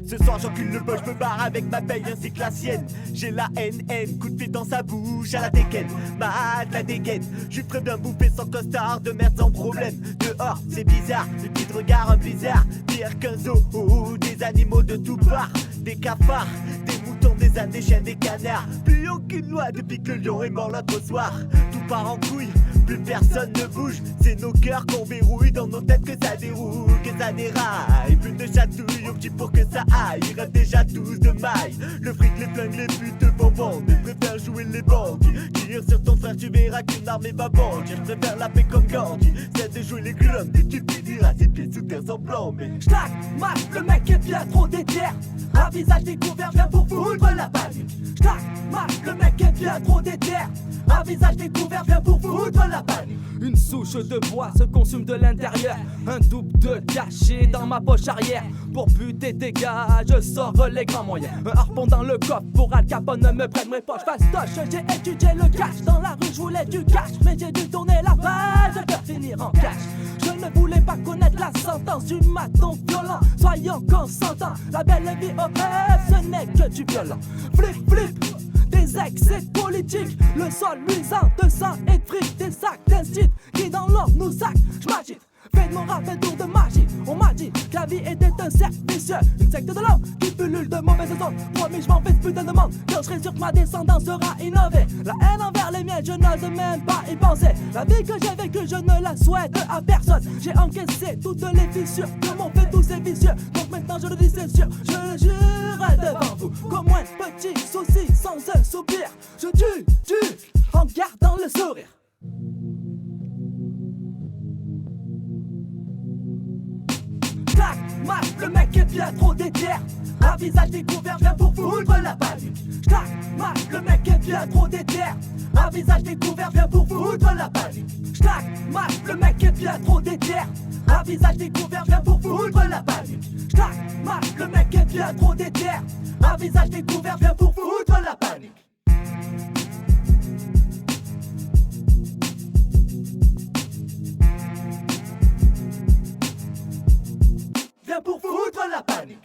Ce soir j'encule le bol, je me barre avec ma paye ainsi que la sienne. J'ai la haine, coup de pied dans sa bouche à la dégaine. Mad la dégaine, je suis prêt bien bouffer sans costard, de merde sans problème. Dehors c'est bizarre, le petit regard un blizzard. Pire qu'un zoo, des animaux de tout part. Des cafards, des moutons, des ânes, des chiens, des canards. Plus aucune loi depuis que le lion est mort l'autre soir. Tout part en couille, plus personne ne bouge. C'est nos cœurs qu'on verrouille, dans nos têtes que ça déroule, que ça déraille. Plus de chatouilles au petit pour que ça aille. Ils rêvent déjà tous de maille. Le fric, les flingues, les putes vont vendre. Ils préfèrent jouer les bandits. Tire sur ton frère, tu verras qu'une armée va bandir. Je préfère la paix comme Gandhi. C'est de jouer les glums, des tu finiras ses pieds sous terre sans plan. Mais J'tac, Mac, le mec est bien trop déter. Un visage découvert, viens pour foutre la panique. J'tac, Mac, le mec est bien trop déter. Un visage découvert, viens pour foutre la panique. Une souche de bois se consume de l'intérieur. Un double de caché dans ma poche arrière. Pour buter tes gars, je sors les grands moyens. Un harpon dans le coffre pour Al Capone ne me prenne mes poches. Fastoche, j'ai étudié le cash. Dans la rue, je voulais du cash, mais j'ai dû tourner la page. Je peux finir en cash. Je ne voulais pas connaître la sentence du maton violent. Soyons consentants, la belle vie au rêve, ce n'est que du violent. Flip, flip, des excès politiques. Le sol luisant de sang et de fric. Des sacs d'instinct qui dans l'or nous sac. J'm'agite, fais de mon rap un tour de magie. On m'a dit que la vie était un cercle vicieux. Une secte de l'homme qui pullule de mauvaises ondes. Promis, j'm'en fais ce putain de monde. Quand je serai sûr que ma descendance sera innovée. La haine envers les miens, je n'ose même pas y penser. La vie que j'ai vécue, je ne la souhaite à personne. J'ai encaissé toutes les fissures que m'ont fait tous ces vicieux. Donc maintenant je le dis c'est sûr, je le jure devant vous. Qu'au moins petit souci sans un soupir. Je tue en gardant le sourire. Tac, Mac, le mec est bien trop déter. Un visage découvert, viens pour foutre la panique. Tac, Mac, le mec est bien trop déter. Un visage découvert, viens pour foutre la panique. Tac, Mac, le mec est bien trop déter. Un visage découvert, viens pour foutre la panique. Tac, Mac, le mec est bien trop déter. Un visage découvert, viens pour foutre la panique. Viens pour foutre la panique.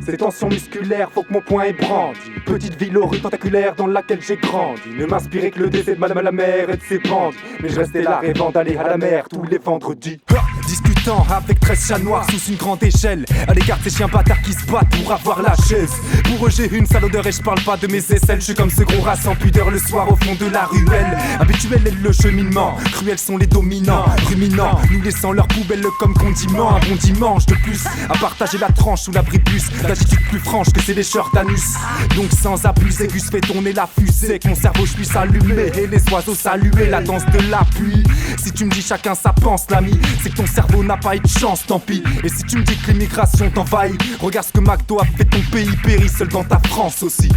Ces tensions musculaires, faut que mon poing est brandi. Petite ville aux rues tentaculaires dans laquelle j'ai grandi. Ne m'inspirait que le décès de madame la mère et de ses bandits. Mais je restais là rêvant d'aller à la mer tous les vendredis. Discutant avec 13 chats noirs sous une grande échelle. À l'égard de ces chiens bâtards qui se battent pour avoir la chaise. Pour eux j'ai une sale odeur et je parle pas de mes aisselles. Je suis comme ce gros rat sans pudeur le soir au fond de la ruelle. Habituel est le cheminement, cruels sont les dominants. Ruminants, nous laissant leurs poubelles comme condiments. Un bon dimanche de plus à partager la tranche sous l'abribus. D'attitude plus franche que ces lécheurs d'anus. Donc sans abuser, Gus fait tourner la fusée. Que mon cerveau je puisse allumer et les oiseaux saluer la danse de la pluie. Si tu me dis chacun ça pense l'ami, c'est que ton cerveau n'a pas eu de chance, tant pis. Et si tu me dis que l'immigration t'envahit, regarde ce que McDo a fait ton pays, périt seul dans ta France aussi.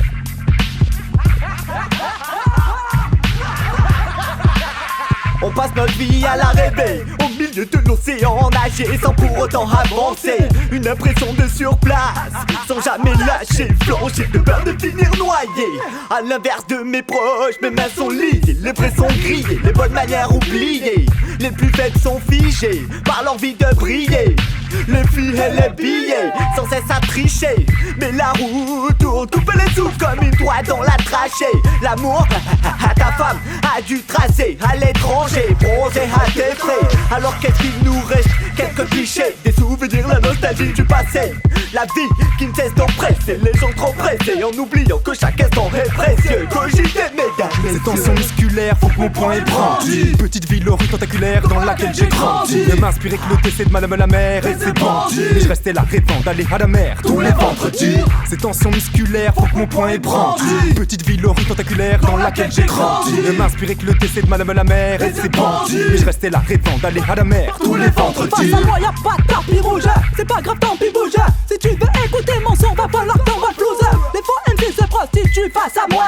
on passe notre vie à la rêver, au milieu de l'océan, nager sans pour autant avancer. Une impression de surplace, sans jamais lâcher, flancher de peur de finir noyé. À l'inverse de mes proches, mes mains sont liées, les vrais sont grillés, les bonnes manières oubliées. Les plus faibles sont figées, par l'envie de briller. Les filles et les billets, sans cesse à tricher. Mais la roue tourne, coupe les souffles comme une doigt dans la trachée. L'amour, ta femme a dû tracer à l'étranger, bronzé à tes frais. Alors qu'est-ce qu'il nous reste? Quelques clichés, des souvenirs, la nostalgie du passé. La vie qui ne cesse d'oppresser, les gens trop pressés, en oubliant que chaque instant est précieux. Cogiter, mesdames, ces tensions musculaires, faut que mon poing est brandi. Petite ville aux rues tentaculaires dans laquelle j'ai grandi. Ne m'inspirait que le décès de madame la mère et ses bandits. Mais je restais là rêvant d'aller à la mer tous les vendredis. Ces tensions musculaires, faut que mon poing est brandi. Petite ville aux rues tentaculaires dans laquelle j'ai grandi. Ne m'inspirait que le décès de madame la mère et ses bandits. Mais je restais là rêvant d'aller à la mer tous les vendredis. Face à moi y'a pas de tapis rouge, c'est pas grave tant pis bouge. Si tu veux écouter mon son, va falloir t'en voir flouze. Les faux MC se prostituent face à moi.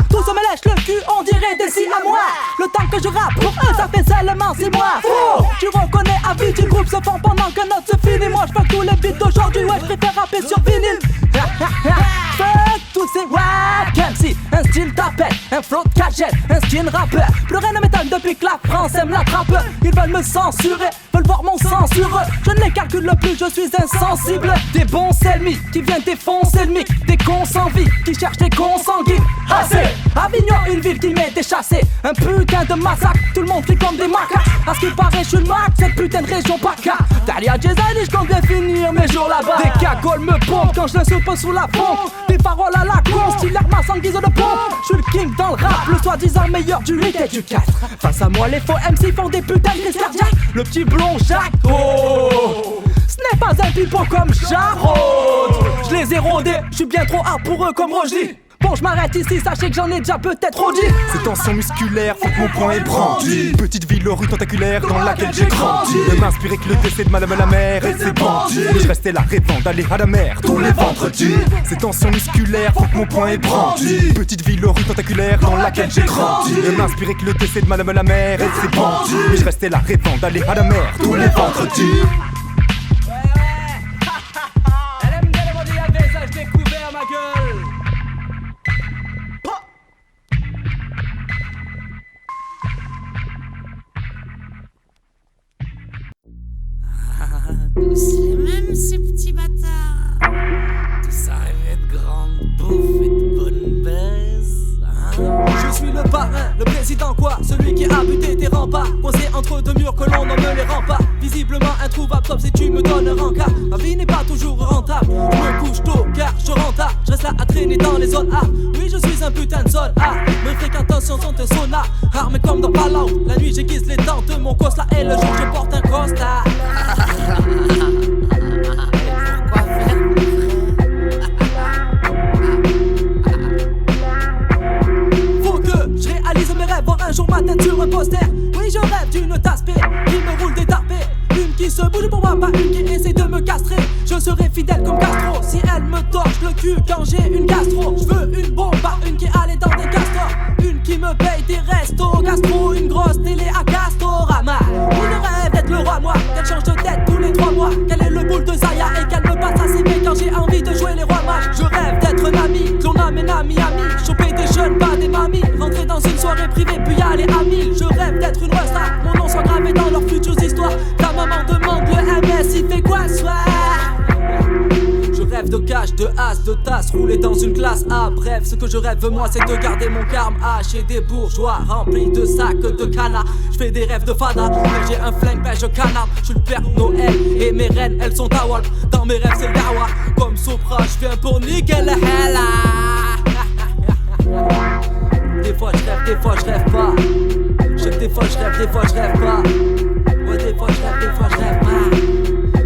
Tous se me lèche le cul, on dirait des si à moi. Le temps que je rappe pour eux, ça fait seulement 6 mois. Faux, tu reconnais à vie du groupe se fond pendant que notre se finit. Moi je fais tous les beats d'aujourd'hui, ouais je préfère rapper sur vinyle. Fuck tous ces wack MC, un style tapette, un flow de cagette, un skin rappeur. Plus rien ne m'étonne depuis que la France aime la trappe. Ils veulent me censurer, veulent voir mon sang sur eux. Je ne les calcule plus, je suis insensible. Des bons ennemis qui viennent défoncer le mic. Des cons sans vie qui cherchent des consanguines. Assez, Avignon, une ville qui m'était chassée. Un putain de massacre, tout le monde crie comme des macaques. À ce qui paraît, je suis le mac, cette putain de région PACA. Derrière Jezani, je compte bien finir mes jours là-bas. Des cagoles me pompent quand je le soupe sous la pompe. Des paroles à la con, style Hermas en guise de pompe. Je suis le king dans le rap, le soi-disant meilleur du 8 et du 4. Face à moi, les faux MC font des putains de crises cardiaques. Le petit blond Jacques, oh, ce n'est pas un pipeau comme Jarod. Je les ai rôdés, je suis bien trop hard pour eux comme Roger. Bon, je m'arrête ici, sachez que j'en ai déjà peut-être trop dit. Ces tensions musculaires font que mon poing est brandi. Petite ville aux rues tentaculaires dans laquelle j'ai grandi. Ne m'inspirer que le décès de madame la mère et ses bandits. Mais je restais là rêvant d'aller à la mer tous les vendredis. Ces tensions musculaires font que mon poing est brandi. Petite ville aux rues tentaculaires dans laquelle j'ai grandi. Ne m'inspirer que le décès de madame la mère et ses bandits. Mais je restais là rêvant d'aller à la mer tous les vendredis. Elle aime bien demander la visage découvert, ma gueule. Tous les mêmes, ces petits bâtards. Tous arrivés de grande bouffe et de bonne baise, hein? Je suis le parrain, le président quoi, celui qui a buté tes remparts. Coincé entre deux murs que l'on nomme les remparts. Visiblement introuvable, sauf si tu me donnes un rencard. Ma vie n'est pas toujours rentable, je me couche tôt car je rentre tard. Je reste là à traîner dans les zones A. Oui, je suis un putain de zone A. Mes fréquentations sont un sonar. Armé comme dans Fallout, la nuit j'aiguise les dents de mon cosla. Et le jour je porte un costard. Pourquoi faire, Faut que je réalise mes rêves, voir un jour ma tête sur un poster. Oui, je rêve d'une tasse P qui me roule des tarpés. Une qui se bouge pour moi, pas une qui essaie de me castrer. Je serai fidèle comme Castro si elle me torche le cul quand j'ai une gastro. Je veux une bombe, pas une qui allait dans des castors. Une qui me paye des restos gastro, une grosse télé à Castorama. Une rêve d'être le roi, moi, qu'elle change de tête tous les 3 mois. Qu'elle est le boule de Zaya et qu'elle me passe à CV quand j'ai envie de jouer les rois mages. Je rêve d'être un ami, que l'on amène à Miami. Choper des jeunes, pas des mamies. Rentrer dans une soirée privée puis aller à 1000. Je rêve d'être une rockstar, mon nom soit gravé dans leurs futures histoires. Ta maman demande le MS, il fait quoi ce soir? Je rêve de cash, de as, de tasse, rouler dans une classe A. Bref, ce que je rêve moi c'est de garder mon carme H et des bourgeois remplis de sacs de canard. Je fais des rêves de fada, quand j'ai un flingue ben je canarde. Je suis le père Noël et mes reines elles sont à Wall. Dans mes rêves c'est le dawa, comme Sopra je viens pour niquer le hella. Des fois je rêve, des fois je rêve pas. Des fois je rêve, des fois je rêve pas. Ouais des fois je rêve, des fois je rêve pas.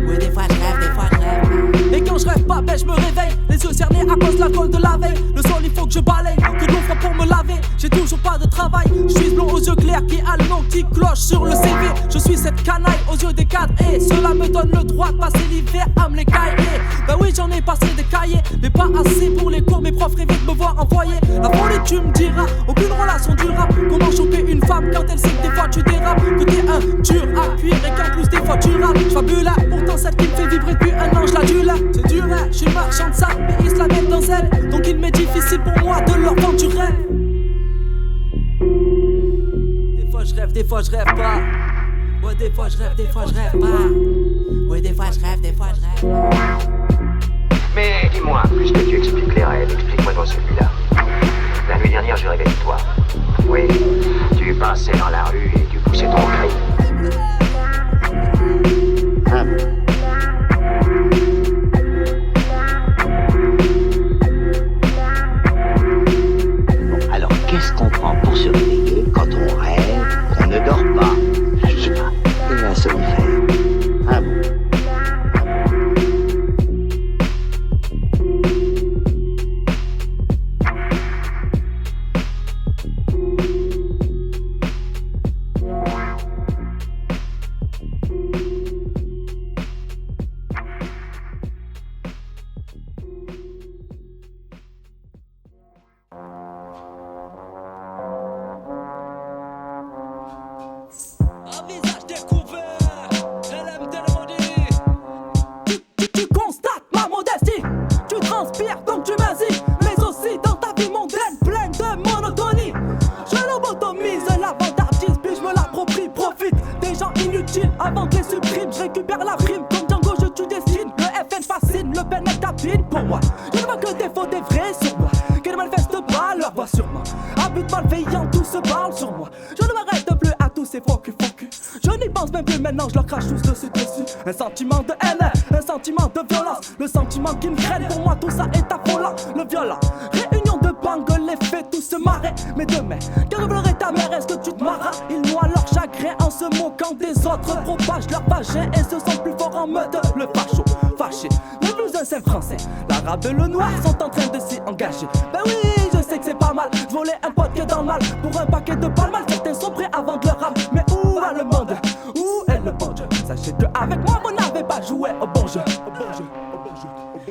Oui, des fois je rêve, des fois je rêve pas. Et quand je rêve pas, ben je me réveille. Les yeux cernés à cause de l'alcool de la veille. Le sol il faut que je balaye, que de l'eau froide pour me laver. J'ai toujours pas de travail, je suis blond aux yeux clairs qui a le nom qui cloche sur le CV. Je suis cette canaille aux yeux des cadres et cela me donne le droit de passer l'hiver à me les cahiers. Ben oui j'en ai passé des cahiers, mais pas assez pour les cours. Mes profs rêvaient de me voir envoyer. La folie tu me diras, aucune relation durable. Comment choper une femme quand elle sait que des fois tu dérapes. Que t'es un dur à cuire et qu'en plus des fois tu rapes. J'fabule là, pourtant celle qui me fait vibrer depuis un an je la due là. C'est dur hein, je suis marchand de sable mais ils se la mettent dans elle. Donc il m'est difficile pour moi de leur vendre du rêve. Des fois je rêve, des fois je rêve pas. Ouais des fois je rêve, des fois je rêve pas. Oui, des fois je rêve, des fois je rêve pas. Mais dis-moi, puisque tu expliques les rêves, explique-moi dans celui-là. La nuit dernière, je rêvais de toi. Oui, tu passais dans la rue et tu poussais ton cri. Ah bon? Bon, alors qu'est-ce qu'on prend pour se réveiller quand on rêve, qu'on ne dort pas? Je sais pas, un somnifère. Ah bon? pas sur moi. À but malveillant, tout se parle sur moi. Je ne m'arrête plus à tous ces focus. Je n'y pense même plus maintenant, je leur crache tous dessus. Un sentiment de haine, un sentiment de violence. Le sentiment qui me freine, pour moi tout ça est affolant. Le violent, réunion de bangs, les faits tous se marrer. Mais demain, que revellerait ta mère, est-ce que tu te marras? Ils noient leur chagrin en se moquant des autres. Propagent leur vagin et se sentent plus forts en mode le facho, fâché. Le plus un saint français, l'arabe et le noir sont en train de s'y engager. Ben oui, je sais que c'est pas mal, voler un pote qui est dans le mal. Pour un paquet de palmes, certains sont prêts à vendre leur âme. Mais où va le monde? Où est le bon jeu? Sachez que avec moi, vous n'avez pas joué au bon jeu.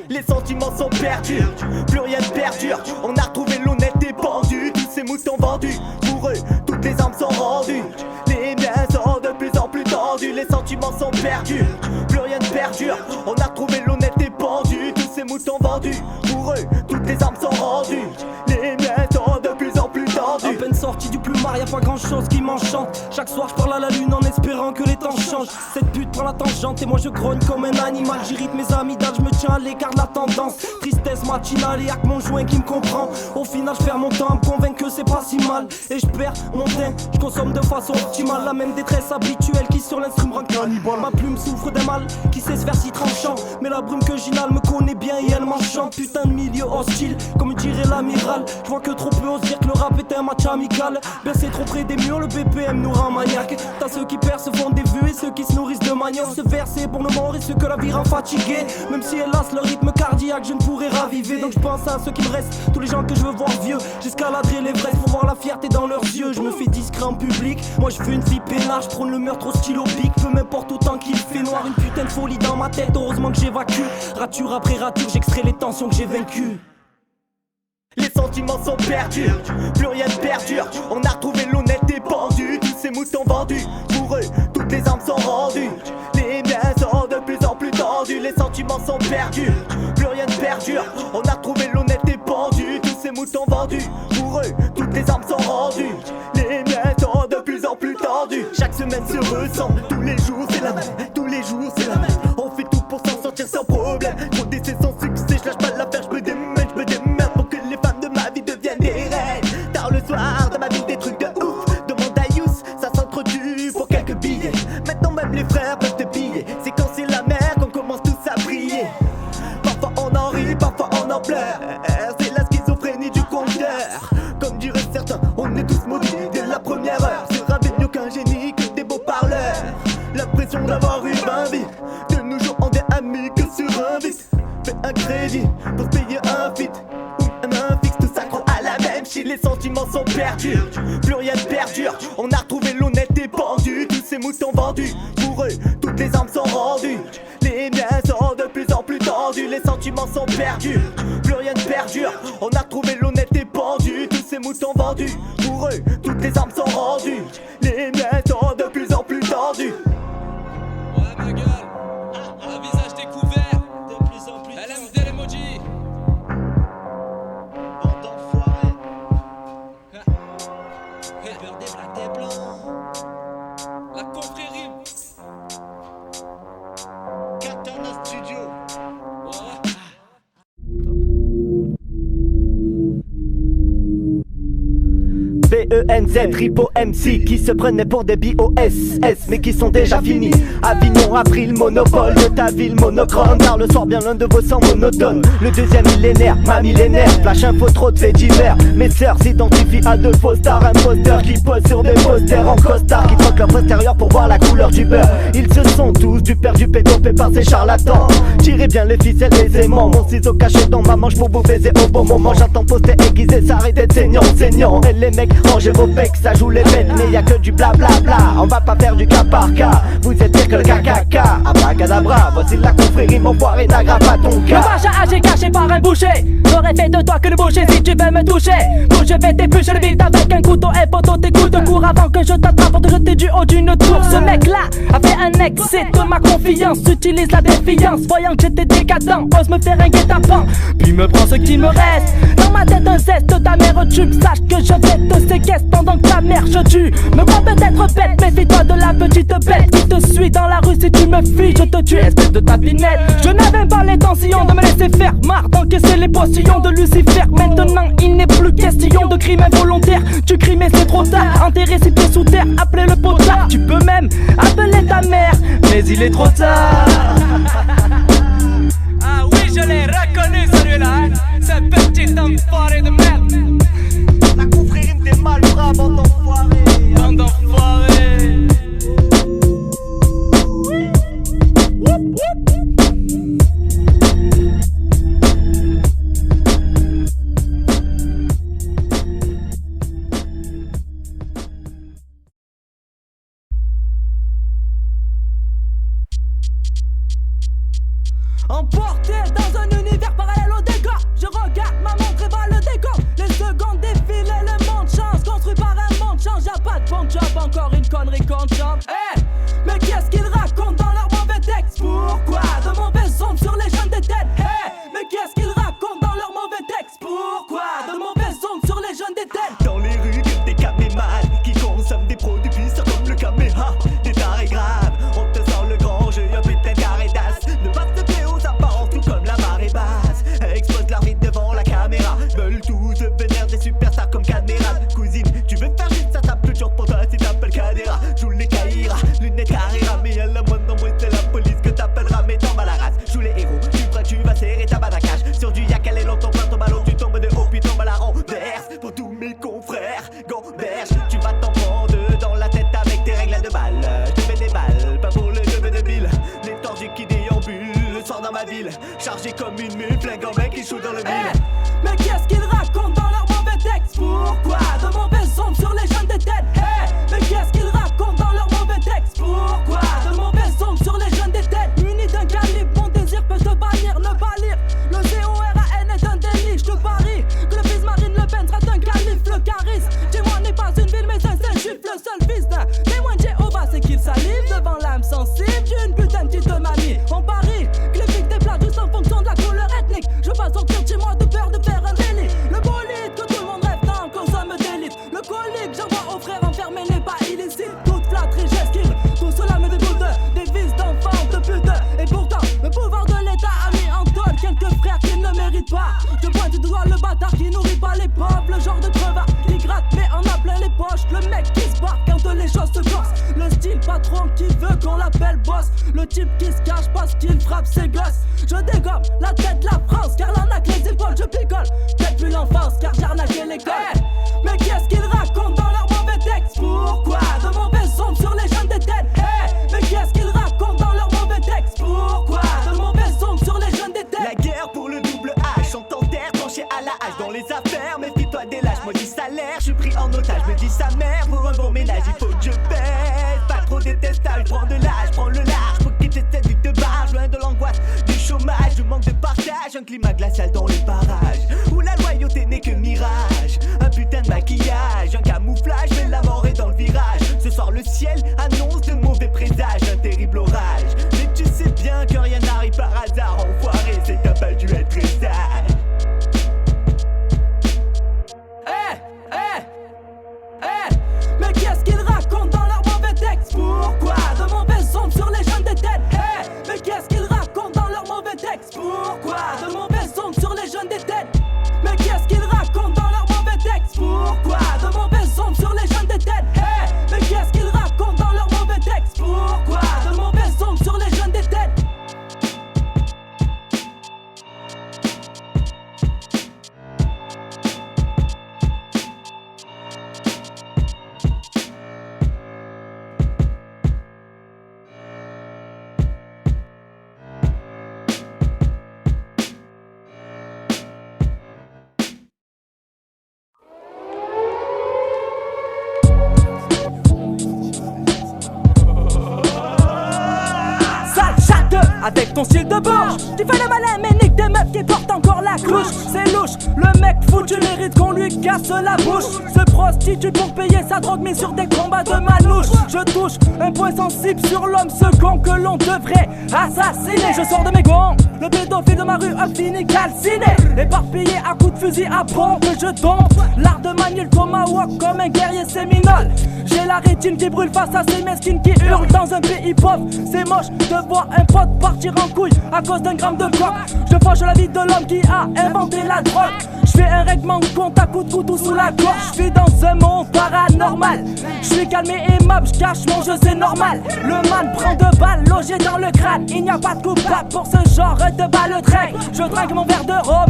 Les sentiments sont perdus, plus rien ne perdure. On a retrouvé l'honnêteté pendue, tous ces moutons vendus. Pour eux, toutes les armes sont rendues. Les miens sont de plus en plus tendus. Les sentiments sont perdus, plus rien ne perdure. On a retrouvé l'honnêteté pendue, tous ces moutons vendus. Pour eux, toutes les armes sont rendues. Les miens sont de plus en plus tendus. À peine sorti du plumard, y'a pas grand chose qui m'enchante. Chaque soir je parle à la lune en espérant que les temps changent. Cette pute prend la tangente et moi je grogne comme un animal. J'irrite mes amygdales, je me tiens à l'écart de la tendance. Tristesse matinale et y'a que mon joint qui me comprend. Au final je perds mon temps à me convaincre que c'est pas si mal. Et je perds mon teint, je consomme de façon optimale. La même détresse habituelle qui sur l'instrument rend cannibale. Ma plume souffre d'un mal qui sait se faire si tranchant. Mais la brume que j'inhale me connaît bien et elle m'enchante. Putain de milieu hostile, comme dirait l'amiral. Je vois que trop peu osent dire que le rap est un match amical. Bien c'est trop près des murs, le BPM nous rend maniaque. T'as ceux qui perdent, se font des vues et ceux qui se nourrissent de manioc. Ce verset pour le mort et ceux que la vie rend fatigués. Même si hélas le rythme cardiaque je ne pourrais raviver. Donc je pense à ceux qui me restent, tous les gens que je veux voir vieux. J'escaladerai l'Everest pour voir la fierté dans leurs yeux. Je me fais discret en public, moi je fais une vie peinard. Je prône le meurtre au stylo bic, peu m'importe autant qu'il fait noir. Une putain de folie dans ma tête, heureusement que j'évacue. Rature après rature, j'extrais les tensions que j'ai vaincues. Les sentiments sont perdus, plus rien ne perdure. On a retrouvé l'honnêteté pendue, tous ces moutons vendus. Pour eux, toutes les armes sont rendues. Les miens sont de plus en plus tendus. Les sentiments sont perdus, plus rien ne perdure. On a retrouvé l'honnêteté pendue, tous ces moutons vendus. Pour eux, toutes les armes sont rendues. Les miens sont de plus en plus tendus. Chaque semaine se ressemble, tous les jours c'est la même. Tous les jours c'est la même. On fait tout pour s'en sortir sans problème. Trop d'essais sans succès, je lâche pas l'affaire, je me démène pour que les femmes de ma vie deviennent des reines. Tard le soir, dans ma vie des trucs de ouf. Demande à Yous, ça s'entretue pour quelques billets. Maintenant même les frères peuvent te piller. C'est quand c'est la mer qu'on commence tous à briller. Parfois on en rit, parfois on en pleure. C'est la schizophrénie du compteur. Comme diraient certains, on est tous maudits dès la première heure. Ce rap est mieux qu'un génie, que des beaux parleurs. L'impression d'avoir eu 20 vies. De nos jours on est amis que sur un vice. Fais un crédit pour se payer un feat ou un main fixe, tout s'accroît à la même shit. Les sentiments sont perdus, plus rien ne perdure. On a retrouvé l'honnêteté pendue, tous ces moutons vendus. Pour eux, toutes les armes sont rendues. Les miens sont de plus en plus tendus. Les sentiments sont perdus, plus rien ne perdure. On a retrouvé l'honnêteté pendue, tous ces moutons vendus. Pour eux, toutes les armes sont rendues. Les miens sont de plus en plus tendus. Ouais ma gueule, un visage découvert. LMD l'emoji. Bande d'enfoirés. Peur des blacks, des blancs. La confrérie. Katana Studio. BENZ, Ripo MC qui se prenaient pour des BOSS mais qui sont déjà finis. Avignon a pris le monopole de ta ville monochrome. Car le soir bien loin de vos sangs monotones. Le deuxième millénaire, ma millénaire. Flash info, trop de faits divers. Mes sœurs s'identifient à deux faux stars. Imposteurs qui posent sur des posters en costard. Qui troquent leur postérieur pour voir la couleur du beurre. Ils se sont tous du père du pédopé par ces charlatans. Tirez bien les ficelles aisément. Mon ciseau caché dans ma manche pour vous baiser au bon moment. J'entends poster aiguisé, ça arrête d'être saignant. Et les mecs, rangez vos becs, ça joue les bêtes. Mais y'a que du blablabla, on va pas faire du cas par cas. Vous êtes pire que le KKK, abracadabra. Voici la confrérie, mon foiré n'aggrave pas ton cas. Le machin âgé caché par un boucher. J'aurais fait de toi que le boucher si tu veux me toucher. Bouge, je vais t'éplucher le vide avec un couteau. Et poteau, t'écoutes de cours avant que je t'attrape pour te jeter du haut d'une tour. Ce mec-là a fait un excès de ma confiance. Utilise la défiance, voyant que j'étais décadent. Ose me faire un guet-apens, puis me prend ce qui me reste. Dans ma tête un zeste, ta mère tube. Sache que je vais te séquestre pendant que ta mère je tue. Me crois peut-être bête, méfie-toi de la petite bête qui te suit dans la rue. Si tu me fuis, je te tue, espèce de tapinette. Je n'avais pas l'intention de me laisser faire, marre d'encaisser les postillons de Lucifer. Maintenant il n'est plus question de crier Tu cries mais c'est trop tard. Enterré ses pieds sous terre, appelez le potard. Tu peux même appeler ta mère, mais il est trop tard. Ah oui, je l'ai reconnu celui-là, hein. Ce petit enfoiré de merde. La confrérie des malfrats, bande d'enfoirés. Bande d'enfoirés. Emporté dans un univers parallèle au décor, je regarde ma montre et vois le décor. Les secondes défilent et le monde change. Construit par un monde change, y'a pas de bon job, encore une connerie qu'on chante. Hey, mais qu'est-ce qu'ils racontent dans leur mauvais texte? Pourquoi de mauvaises ondes sur les jeunes des têtes? Hey, mais qu'est-ce qu'ils racontent dans leur mauvais texte? Pourquoi de mauvaises ondes sur les jeunes des têtes? Dans les rues, que des camémans qui consomment des produits puissants comme le caméra. Des tarés graves, on te sort le grand jeu, un putain de carré d'as. Ne pas se fier aux apparences, tout comme la marée basse. Explosent leur vie devant la caméra. Veulent tous devenir des superstars comme Cadmeras. Cousine, tu veux faire juste ça tape toujours pour toi si t'appelles Cadera. Joue les Kaira, lunettes Carrera. Mais y'a la moindre d'embrouille, c'est la police que t'appelleras. Mais t'en bats la race, joue les héros. Tu crois que tu vas serrer ta balle à cache. Sur du yak, elle est longtemps, plein ton ballon. Tu tombes de haut, puis tombes à la renverse. Pour tous mes confrères, gamberge, tu vas t'en prendre dans la tête avec tes règles de balle. Je te mets des balles, pas pour le jeu de bille. Les tordus qui déambulent le soir dans ma ville. Chargé comme une mule, flinguant mec qui joue dans le mille. Hey, mais qu'est-ce qu'ils racontent dans leur mauvais texte? Pourquoi de mauvaises ondes sur les jeunes des têtes? Hey, mais qu'est-ce qu'ils racontent dans leur mauvais texte? Pourquoi de mauvaises ondes sur les jeunes des têtes? Muni d'un calibre, mon désir peut te bannir, ne pas lire. Le CORAN est un délit, je te parie que le fils Marine Le Pen sera un calife, le charisme. Dis-moi n'est pas une ville mais un Saint-Juif, le seul fils d'un témoin de Jéhovah, c'est qu'il salive devant l'âme sensible d'une putain de petite mamie. On parie que les flics déplacent juste en fonction de la couleur ethnique. Je veux pas sortir de chez moi de peur de faire un délit. Le bolide que tout le monde rêve tant consomme d'élite. Le colique, j'envoie aux frères enfermés n'est pas illicite. Toute flatterie, j'esquive, tout cela me dégoûte. Des vices d'enfants de pute. Et pourtant, le pouvoir de l'État a mis en tôle quelques frères qui ne méritent pas. Je pointe du doigt le bâtard qui nourrit pas les pauvres. Le genre de crevard qui gratte mais en a plein les poches. Le mec qui se barre quand les choses se corsent. Le style patron qui veut qu'on l'appelle boss. Le type qui se cache parce qu'il frappe ses gosses. Je dégomme la tête de la France car l'arnaque les épaules je picole. Peut-être plus l'enfance car j'ai arnaqué l'école. Hey, mais qu'est-ce qu'ils racontent dans leur mauvais texte? Pourquoi de mauvaises ondes sur les jeunes des têtes? Hey, mais qu'est-ce qu'ils racontent dans leur mauvais texte? Pourquoi de mauvaises ondes sur les jeunes des têtes? La guerre pour le double H, on t'enterre tranché à la hache. Dans les affaires, méfie-toi des lâches. Moi dis salaire, je suis pris en otage. Me dis sa mère pour un bon ménage. Il faut que je pèse, pas trop détestable. Prends de l'âge, prends le large. Faut quitter cette vie de barge, loin de l'angoisse du chômage. Du manque de partage, un climat glacial dans les parages. Où la loyauté n'est que mirage. Un putain de maquillage, un camouflage. Mais la mort est dans le virage. Ce soir le ciel annonce de mauvais présages. Un terrible orage. Mais tu sais bien que rien n'arrive par hasard. Enfoiré, c'est que t'as pas dû être très sage. Mais qu'est-ce qu'ils racontent dans leur mauvais texte? Pourquoi de mauvaises ondes sur les jeunes des têtes? Hey, mais qu'est-ce qu'ils racontent dans leur mauvais texte? Pourquoi de mauvaises ondes sur les jeunes des têtes? Mais qu'est-ce qu'ils racontent dans leur mauvais texte? Pourquoi de mauvaises ondes sur les jeunes des têtes? Hey, mais qu'est-ce qu'ils racontent dans leur mauvais texte? Pourquoi de mauvaises ondes sur les jeunes des têtes? Avec ton style de bouche, tu fais le malin mais nique des meufs qui portent encore la couche. C'est louche, le mec foutu mérite qu'on lui casse la bouche. Se prostitue pour payer sa drogue mais sur des combats de manouche. Je touche un point sensible sur l'homme second que l'on devrait assassiner. Je sors de mes gonds, le pédophile de ma rue a fini calciné. Éparpillé à coups de fusil à pompe que je tombe. L'art de manier le tomahawk comme un guerrier séminole. J'ai la rétine qui brûle face à ces mesquines qui hurlent dans un pays pauvre. C'est moche de voir un pote partir en couille à cause d'un gramme de coke. Je fâche la vie de l'homme qui a inventé la drogue. Je fais un règlement de compte à coups de couteau sous la gorge. Je suis dans ce monde paranormal. J'suis calme et aimable, j'cache mon jeu, c'est normal. Le man prend 2 balles logées dans le crâne. Il n'y a pas de coupable pour ce genre de balle traîne. Je trinque mon verre de rhum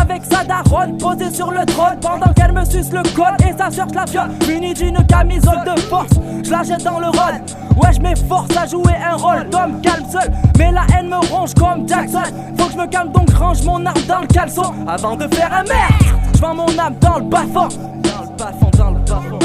avec sa daronne posée sur le trône pendant qu'elle me suce le col et ça cherche la viole. Muni d'une camisole de force, je la jette dans le rôle. Ouais, je m'efforce à jouer un rôle d'homme calme seul, mais la haine me ronge comme Jackson. Faut que je me calme donc range mon arme dans le caleçon avant de faire un merde. Je vends mon âme dans le bas-fond. Dans le bas-fond.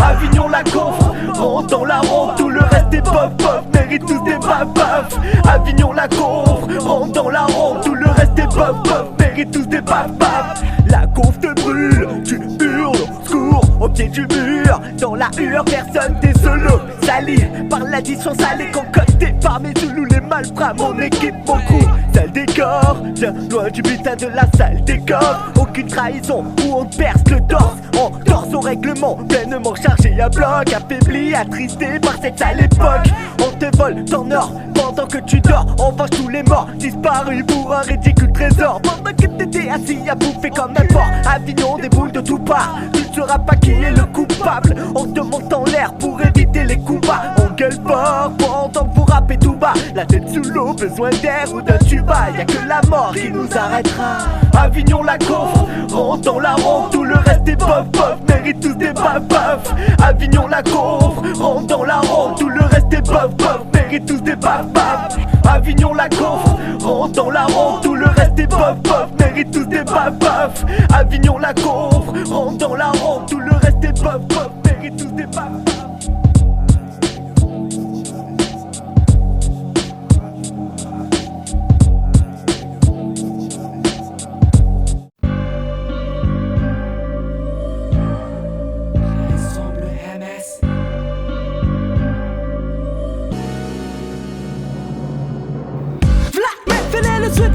Avignon la conf, rentre dans la ronde, tout le reste est bof bof, mérite tous des baf baf. Avignon la conf, rentre dans la ronde, tout le reste est bof bof, mérite tous des baf baf. La conf te brûle, tu hurles, secours au pied du mur. Dans la hure, personne t'es solo, sali par l'addition salée concoctée par mes zoulous, les malfrats, mon équipe, mon crew. Sale décor, bien loin du butin de la salle des coffres. Aucune trahison où on te perce le torse. En torse au règlement, pleinement chargé à bloc. Affaibli, attristé par cette sale époque. On te vole ton or pendant que tu dors. On venge tous les morts disparus pour un ridicule trésor. Pendant que t'étais assis à bouffer comme un porc. Avignon déboule de tout part, tu ne sauras pas qui est le coupable. On te monte en l'air pour éviter les coups bas. On gueule fort pendant que vous rappez tout bas. La tête sous l'eau, besoin d'air ou d'un tuba. Y'a que la mort qui nous arrêtera. Avignon la conf, rentre dans la ronde, tout le reste est bof bof, mérite tous des baf baf. Avignon la conf, rentre dans la ronde, tout le reste est bof bof, mérite tous des baf baf. Avignon la conf, rentre dans la ronde, tout le reste est bof bof, mérite tous des baf baf. Avignon la conf, rentre dans la ronde, tout le reste est bof bof, mérite tous des baf baf.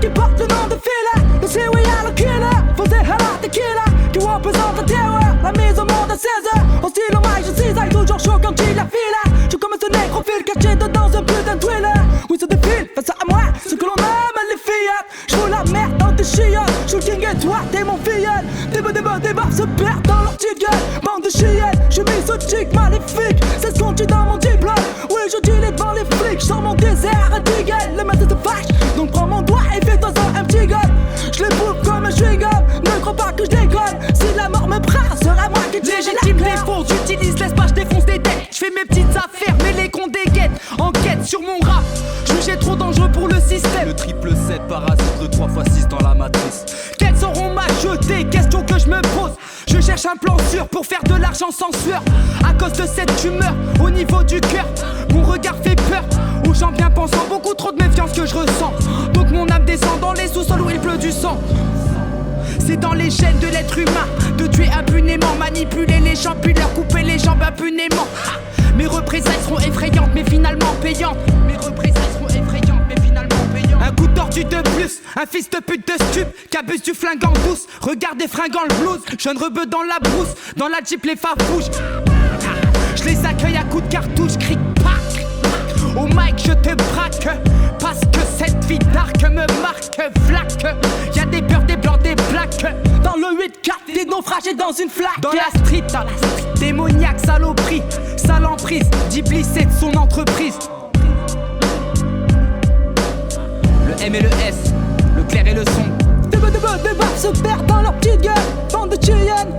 Qui porte le nom de fila, le serial killer, faisait halal tequila, qui représente la terreur, la mise au monde à 16h. Hostile hommage, je cisaille, toujours chaud quand il la file. Je suis comme ce nécrophile caché dans un putain de thriller. Oui, se défile face à moi, ce que l'on aime, les filles. Je fous la merde dans tes chiottes, je suis le king et toi, t'es mon filleul. Débat se perd dans leur petite gueule. Bande de chillettes, je suis misogyque, maléfique. C'est ce qu'on dit dans mon diplôme. Oui, je dis les devant les flics, je sors mon désert à Diggle. Le matin se fâche, donc prends mon doigt et fais-toi ça un petit gun. Je les bouffe comme un chewing-gum, ne crois pas que je déconne. Si la mort me prend, sera moi qui légitime défonce, j'utilise l'espace, je défonce des têtes. Je fais mes petites affaires, mais les cons déguettent. Enquête sur mon rap, jugé trop dangereux pour le système. Le 777 parasite le 3x6 dans la matrice. Quelles seront ma jetée, question que je me pose. Je cherche un plan sûr pour faire de l'argent sans sueur. À cause de cette tumeur au niveau du cœur, mon regard fait peur aux gens bien pensants, beaucoup trop de méfiance que je ressens. Donc mon âme descend dans les sous-sols où il pleut du sang. C'est dans les gènes de l'être humain de tuer impunément, manipuler les gens puis leur couper les jambes impunément. Mes représailles seront effrayantes mais finalement payantes. Mes représailles seront effrayantes mais finalement payantes. Un coup tordu de plus, un fils de pute de stup qui abuse du flingue en douce. Regarde des fringants le blues, jeune rebeu dans la brousse, dans la jeep les fafouches. Je les accueille à coups de cartouche, cric pac. Au mic je te braque, parce que cette vie dark me marque, flaque. Y'a des peurs, des blancs, des plaques. Dans le 8-4, des naufragés dans une flaque. Dans la street, démoniaque, saloperie, sale emprise, d'Iblis et de son entreprise. Le M et le S, le clair et le son. Des barbes se perdent dans leur petite gueule, bande de chiennes.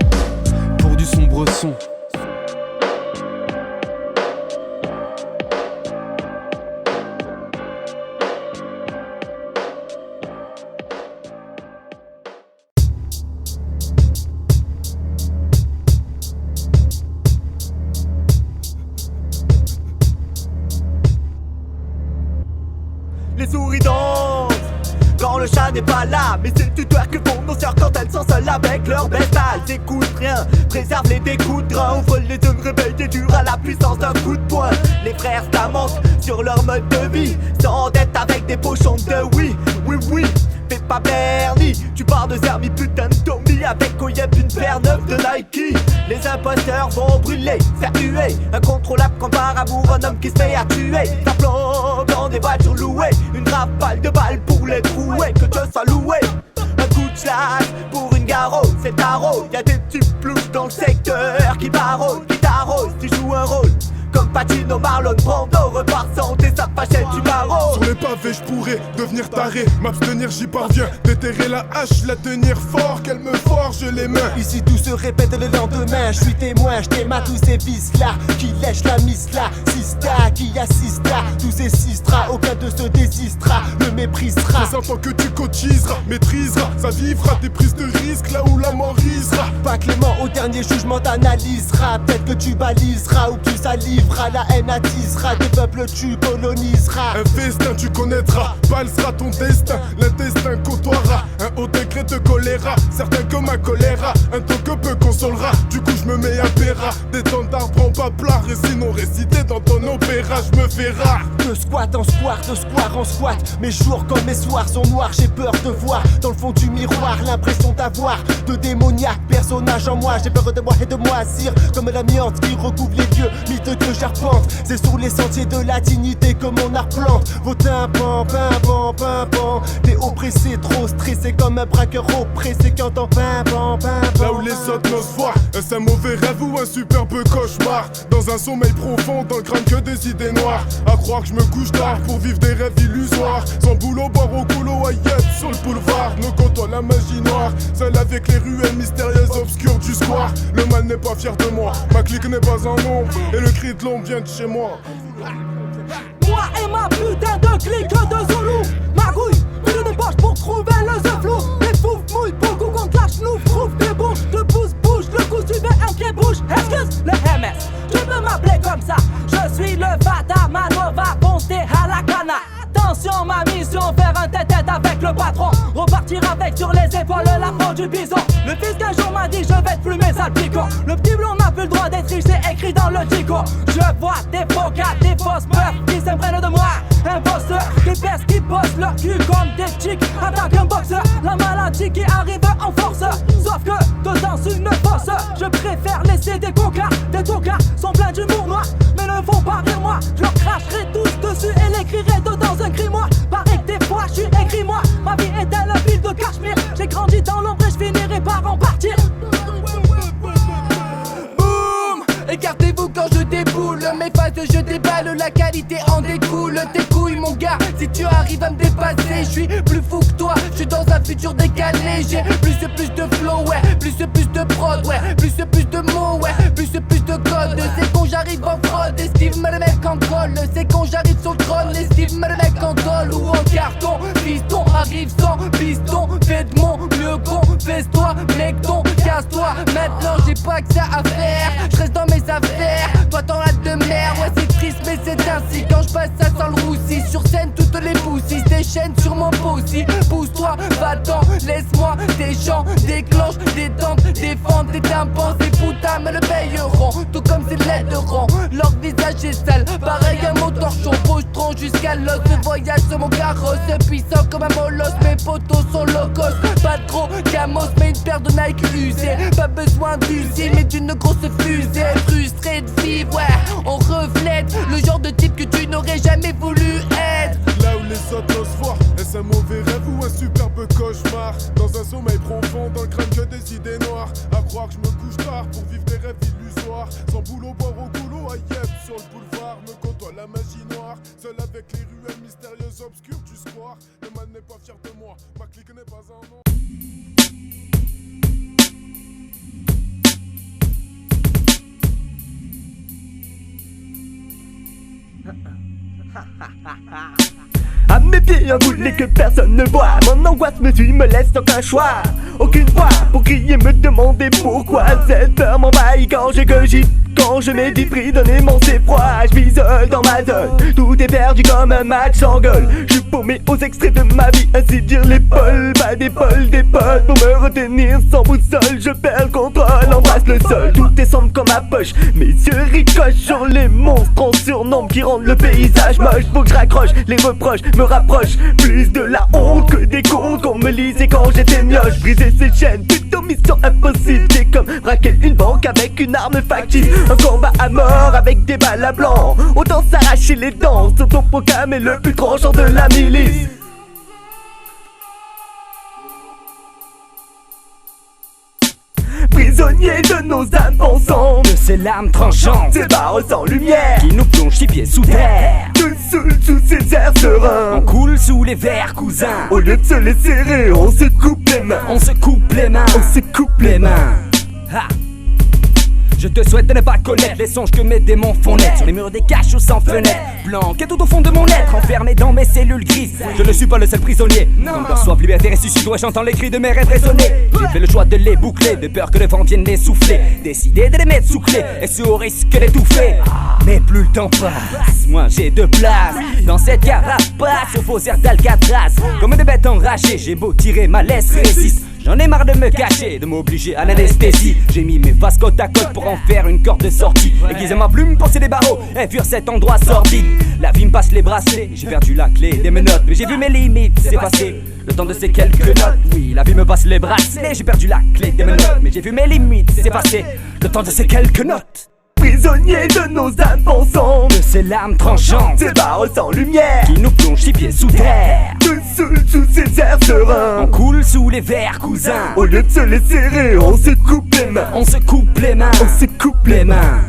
Pour du sombre son. Les souris dansent quand le chat n'est pas là, mais c'est le tuteur que font nos sœurs quand elles sont seules avec leur bestiale. T'écoutes rien, préserve les découps de rein, ouvre les yeux de réveil et dure à la puissance d'un coup de poing. Les frères s'amentent sur leur mode de vie, s'endettent avec des pochons de oui. Fais pas Bernie, tu pars de Zermi, putain de Tommy, avec au yep une paire neuve de Nike. Les imposteurs vont brûler, faire tuer, incontrôlable quand par amour un homme qui se met à tuer. Ta plombe dans des voitures louées, une rafale de balles pour les trouer, que Dieu soit loué. Un coup de slash pour une garo, c'est tarot, y'a des types le secteur qui barode, qui t'arrose, tu joues un rôle comme Pacino, Marlon Brando, repart santé, sa fachette du barreau. Sur les pavés j'pourrais devenir taré, m'abstenir j'y parviens, déterrer la hache, la tenir fort, qu'elle me forge les mains. Ici tout se répète le lendemain, je suis témoin, je t'aime à tous ces vices là, qui lèchent la mise là, Sista, qui assiste là, tous ces sistras, aucun de se désistera, le méprisera. Mais en tant que tu cotiseras, maîtriseras, ça vivra des prises de risque là où la mort risera. Pas clément au dernier jugement t'analysera, peut-être que tu baliseras ou que tu saliveras. La haine attisera, des peuples tu coloniseras. Un festin tu connaîtras, pâle sera ton destin. L'intestin côtoiera, un haut degré te colléra. Certains que ma colère, un temps que peu consolera. Du coup je me mets à péra, des tentards prends pas plat. Et sinon récité dans ton opéra, je me fais rare. De squat en square, de square en squat. Mes jours comme mes soirs sont noirs, j'ai peur de voir dans le fond du miroir l'impression d'avoir de démoniaques personnages en moi. J'ai peur de moi et de moisir comme l'amiante qui recouvre les lieux, mythes que j'arpente. C'est sur les sentiers de la dignité que mon art plante. Vos tympans, pimpant, pimpant. Des oppressés trop stressés comme un braqueur oppressé qui entend pimpant, pimpant. Là où les autres n'osent voir, est-ce un mauvais rêve ou un superbe cauchemar? Dans un sommeil profond, dans le crâne que des idées noires. À croire que je me couche tard pour vivre des rêves illusoires. Sans boulot, boire au couloir, à yep sur le boulevard. Nous côtoie la magie noire, seul avec les ruelles mystérieuses obscures du square. Le mal n'est pas fier de moi, ma clique n'est pas en ombre. Et le cri de l'ombre vient de chez moi. Moi et ma putain de clique de Zulu. Magouille, plus de poches pour trouver le œuf flou. Les poufs mouillent beaucoup contre la chenouf. Trouve des bouches, le pouce bouge, le coup suivait un pied bouge. Excuse le MS, tu peux m'appeler comme ça. Je suis le Vata Manova, ponté à la cana. Attention ma mission, faire un tête-tête avec le patron. Repartir avec sur les épaules la peau du bison. Le fils qu'un jour m'a dit je vais te plumer sale picot. Le petit blond n'a plus le droit d'être riche, c'est écrit dans le tico. Je vois des faux gars, des fausses meufs qui s'imprègnent de moi. Imposteur, qui pèsent, qui bossent leur cul comme des chicks. Attaque un boxeur, la maladie qui arrive en force. Sauf que dedans une fosse. Je préfère laisser des cocards, des tocards sont pleins d'humour noir. Mais ne font pas rire moi, je leur cracherai tous dessus et l'écrirai dans un cri-moi. Pareil que des fois je suis écrit-moi. Ma vie est-elle un fil de cachemire? J'ai grandi dans l'ombre et je finirai par en partir. Boum! Écartez-vous quand je déboule. Mes phases je déballe, la qualité en découle. Tes couilles mon gars, si tu arrives à me dépasser, je suis plus fou que toi, je suis dans un futur décalé. J'ai plus de flow, ouais, plus de prod, ouais, plus de mots, ouais, plus de code. C'est quand j'arrive en fraude, et Steve me le mec en colle. C'est quand j'arrive sur le trône, et Steve me le mec en dol ou en carton. Piston arrive sans piston, fais de mon mieux qu'on fais-toi, mec ton, casse-toi. Maintenant j'ai pas que ça à faire, je reste dans mes affaires. Toi t'en as de merde, ouais c'est triste mais c'est ainsi. Quand je passe ça sent le roussi, sur scène toutes les poussis, des chaînes sur mon possi. Pousse-toi, va-t'en, laisse-moi des chants, déclenche, détente, défendre des tympans. Ces putains me le payeront, tout comme ces l'aideront. Leur visage est sale, pareil un moteur chaud. Bouche-tron jusqu'à l'os, ce voyage sur mon carrosse. Puissant comme un molosse, mes potos sont low cost. Pas de gros camos, mais une paire de Nike usée. Pas besoin d'usine, mais d'une grosse fusée. Frustré de vivre, ouais, on reflète le genre de type que tu n'aurais jamais voulu être. Là où les autres n'osent voir, est-ce un mauvais rêve ou un superbe cauchemar? Dans un sommeil profond, dans le crâne que des idées noires. À croire que je me couche tard pour vivre des rêves illusoires. Sans boulot, boire au boulot, à yep sur le boulevard. Me côtoie la magie noire, seul avec les ruelles mystérieuses obscures du square. Le mal n'est pas fier de moi, ma clique n'est pas un nom. À mes pieds un boulet que personne ne voit. Mon angoisse me suit, me laisse aucun choix. Aucune voix pour crier, me demander pourquoi. Cette peur m'envahit quand je cogite. Quand je médite, pris donner mon c'est-froid. Je vis seul dans ma zone, tout est perdu comme un match en goal. Je suis paumé aux extraits de ma vie, ainsi dire l'épaule. Pas d'épaule, des potes pour me retenir sans boussole. Je perds le contrôle, embrasse le sol. Tout est sombre comme ma poche, mes yeux ricochent sur les monstres en surnombre qui rendent le paysage moche. Faut que je raccroche, les reproches me rapprochent plus de la honte que des contes qu'on me lisait quand j'étais mioche. Briser ces chaînes, plutôt mission impossible. C'est comme braquer une banque avec une arme factice. Un combat à mort avec des balles à blanc. Autant s'arracher les dents sur ton programme est le plus tranchant de la milice. prisonniers de nos âmes pensantes, de ces larmes tranchantes, ces barres sans lumière qui nous plongent 6 pieds sous terre. Sous ces airs sereins, on coule sous les verres cousins. Au lieu de se les serrer, on se coupe les mains. On se coupe les mains. On se coupe les mains. Ha. Je te souhaite de ne pas connaître les songes que mes démons font naître sur les murs des caches ou sans fenêtre, planqué tout au fond de mon être, enfermé dans mes cellules grises. Je ne suis pas le seul prisonnier. Comme leur soif, liberté ressuscite, ouais, j'entends les cris de mes rêves résonner. J'ai fait le choix de les boucler, de peur que le vent vienne les souffler. Décidé de les mettre sous clé, et ce au risque d'étouffer. Mais plus le temps passe, moins j'ai de place dans cette carapace aux faux airs d'Alcatraz. Comme des bêtes enragées, j'ai beau tirer, ma laisse résiste. J'en ai marre de me cacher, de m'obliger à l'anesthésie. J'ai mis mes faces côte à côte pour en faire une corde de sortie. Aiguiser ma plume, penser des barreaux et fuir cet endroit sordide. La vie me passe les bracelets, j'ai perdu la clé des menottes, mais j'ai vu mes limites s'effacer. Le temps de ces quelques notes, oui, la vie me passe les bracelets, j'ai perdu la clé des menottes, mais j'ai vu mes limites s'effacer. Le temps de ces quelques notes. Prisonniers de nos âmes pensantes, de ces larmes tranchantes, ces barres sans lumière qui nous plongent 6 pieds sous terre. Sous ces airs sereins, on coule sous les verres cousins. Au lieu de se les serrer, on se coupe les mains. On se coupe les mains. On se coupe les mains.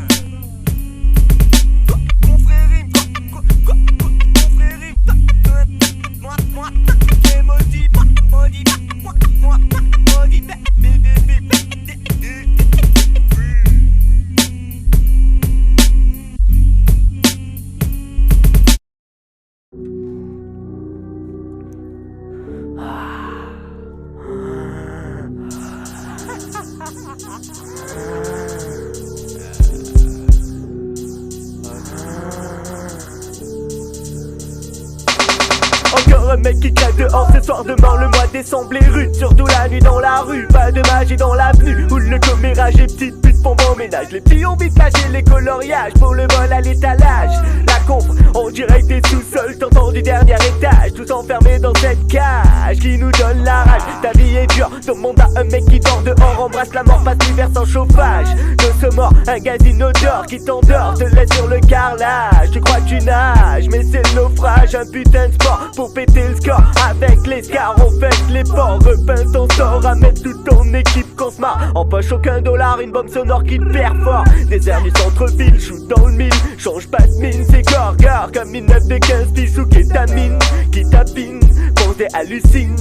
Encore un mec qui claque dehors ce soir, demain le mois décembre les rudes, surtout la nuit dans la rue, pas de magie dans l'avenue où le commérage et petites putes font bon ménage. Les petits ont vite lâché les coloriages pour le vol à l'étalage. La confre, on dirait des sous-sols, t'entends du dernier étage, tous enfermés dans cette cage qui nous donne la rage. Ta vie est dure, demande à un mec qui dort dehors, embrasse la mort, passe l'hiver sans chauffage. De ce mort, un gaz inodore qui t'endort, te laisse sur le carrelage. Tu crois que tu nages, mais c'est le naufrage, un putain de sport pour péter le score. Avec les scars, on fait l'effort, repeint ton sort, ramène toute ton équipe qu'on se marre. En poche aucun dollar, une bombe sonore qui te perfore. Désert du centre-ville, shoot dans le mille, change pas de mine, c'est gore comme une 9 de 15 piges sous kétamine qui tapine, pense et hallucine,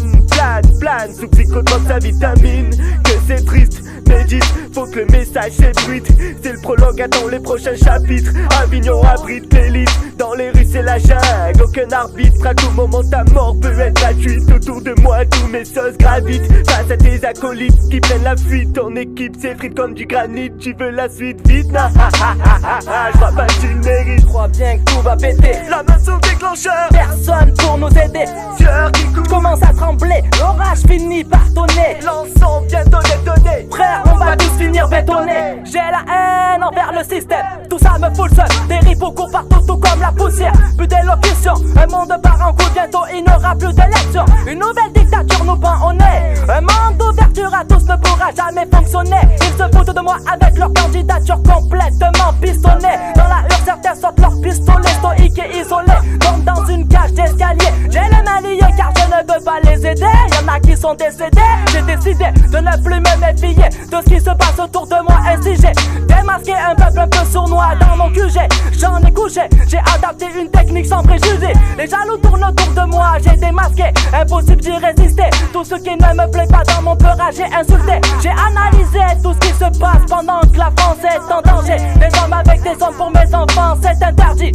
plane, sous psychotrope sa vitamine. Que c'est triste, mais dites, faut que le message s'ébruite. C'est le prologue, attends les prochains chapitres. Avignon abrite l'élite, dans les rues c'est la jungle, aucun arbitre. À tout moment ta mort peut être gratuite. Autour de moi tous mes sauces gravitent face à tes acolytes qui prennent la fuite. Ton équipe s'effrite comme du granit, tu veux la suite vite. Je crois pas que tu le mérites, je crois bien que tout va péter. La main sur le déclencheur, personne pour nous aider. Sueur qui coule, commence à trembler, l'orage finit par tonner. L'encens bientôt détonné, frère on va tous finir bétonnés. J'ai la haine envers le système, tout ça me fout le seum. Des rivaux courent partout tout comme la poussière. Plus d'élocution, un monde part en coup, bientôt il n'aura plus d'élection. Une nouvelle dictature nous pend au nez. Un monde d'ouverture à tous ne pourra jamais fonctionner. Ils se foutent de moi avec leur candidature complètement pistonnée. Dans la hurle certains sortent leur pistolet, stoïque et isolé, comme dans une cage d'escalier. J'ai les mains liées car je ne veux pas les aider. Y'en a qui sont décédés, j'ai décidé de ne plus me méfier de ce qui se passe autour de moi. Ainsi j'ai démasqué un peuple un peu sournois dans mon QG. J'en ai couché, j'ai adapté une technique sans préjugés. Les jaloux tournent autour de moi, j'ai démasqué, impossible d'y résister. Tout ce qui ne me plaît pas dans mon peur, j'ai insulté. J'ai analysé tout ce qui se passe pendant que la France est en danger. Des hommes avec des hommes pour mes enfants, c'est interdit.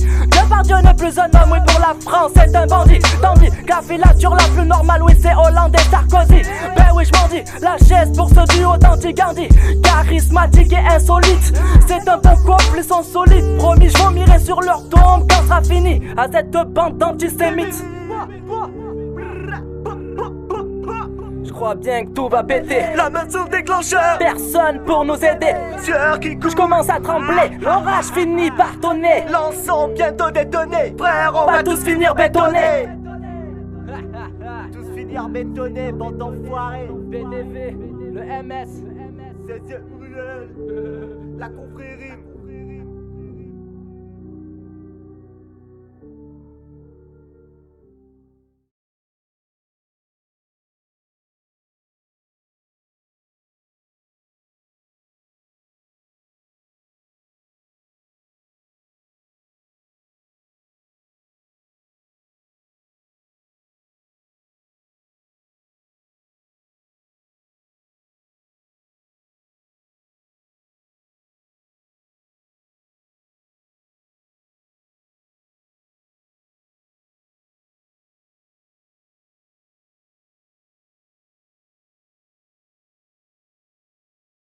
Dieu n'est plus un homme, oui pour la France c'est un bandit. Tandis que la filature la plus normale, oui c'est Hollande et Sarkozy. Ben oui je m'en dis, la chaise pour ce duo d'anti-Gandhi. Charismatique et insolite, c'est un bon couple, ils sont solides. Promis je vomirai sur leur tombe quand sera fini à cette bande d'antisémites. Je crois bien que tout va péter. La main sur le déclencheur, personne pour nous aider. Sueur qui coule, je commence à trembler, l'orage finit par tonner. L'encens bientôt détonné, frère on va tous finir bétonnés. Tous finir bétonnés, bande d'enfoirés. BDV, le MS, c'est la confrérie.